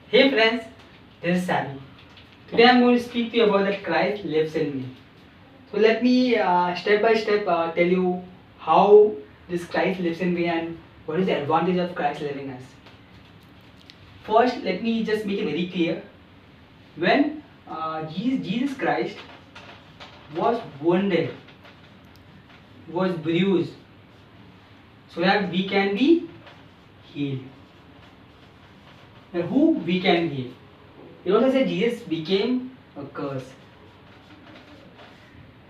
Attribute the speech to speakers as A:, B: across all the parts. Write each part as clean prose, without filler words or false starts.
A: Hey friends, this is Sally. Today I am going to speak to you about that Christ lives in me. So let me step by step tell you how this Christ lives in me and what is the advantage of Christ living in us. First, let me just make it very clear. When Jesus Christ was wounded, was bruised, so that we can be healed. And who we can heal? It also says Jesus became a curse.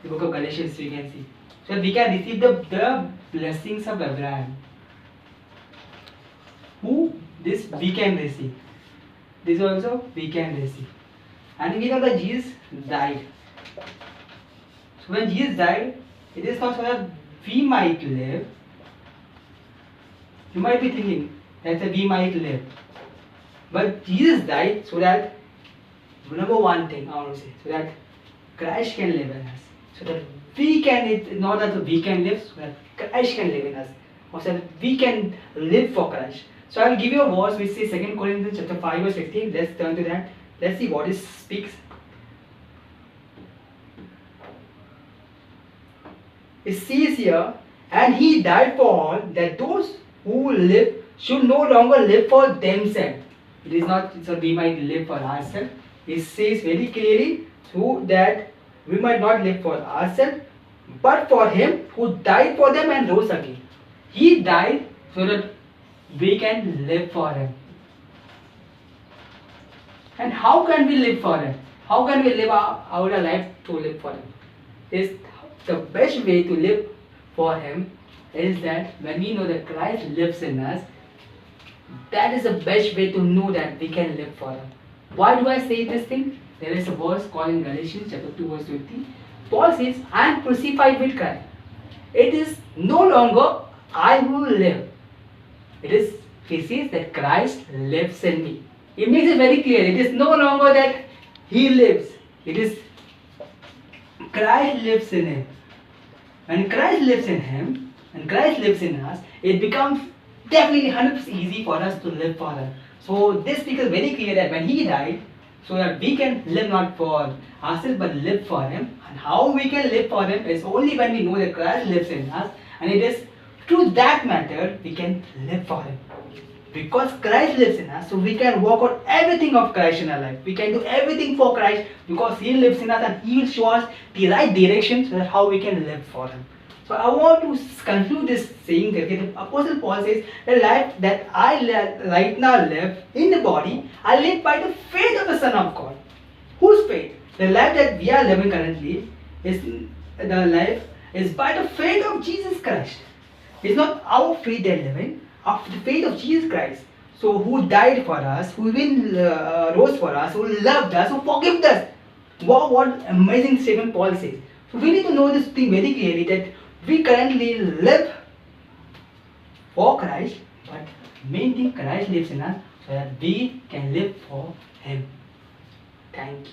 A: The book of Galatians we can see. So that we can receive the blessings of Abraham. Who this we can receive. This also we can receive. And we know that Jesus died. So when Jesus died, it is not so that we might live. You might be thinking that we might live. But Jesus died so that, number one thing I want to say, so that Christ can live in us. So that we can, it's not that we can live, so that Christ can live in us. Or so that we can live for Christ. So I will give you a verse which says 2 Corinthians chapter 5 verse 15. Let's turn to that. Let's see what it speaks. It says here, and he died for all, that those who live should no longer live for themselves. It is not so we might live for ourselves. It says very clearly so that we might not live for ourselves, but for him who died for them and rose again. He died so that we can live for him. And how can we live for him? How can we live our life to live for him? Is the best way to live for him is that when we know that Christ lives in us, that is the best way to know that we can live for him. Why do I say this thing? There is a verse called in Galatians chapter 2 verse 20. Paul says, I am crucified with Christ. It is no longer I who live. It is, he says that Christ lives in me. It makes it very clear. It is no longer that he lives. It is Christ lives in him. When Christ lives in him and Christ lives in us, it becomes definitely 100% easy for us to live for him. So this becomes very clear that when he died, so that we can live not for ourselves but live for him. And how we can live for him is only when we know that Christ lives in us, and it is through that matter we can live for him. Because Christ lives in us, so we can work out everything of Christ in our life. We can do everything for Christ because he lives in us and he will show us the right direction so that how we can live for him. So I want to conclude this saying that the Apostle Paul says, the life that I right now live in the body, I live by the faith of the Son of God. Whose faith? The life that we are living currently is the life is by the faith of Jesus Christ. It's not our faith that we're living, of the faith of Jesus Christ. So who died for us, who even rose for us, who loved us, who forgave us. Wow, what amazing statement Paul says. So we need to know this thing very clearly that we currently live for Christ, but main thing Christ lives in us so that we can live for him. Thank you.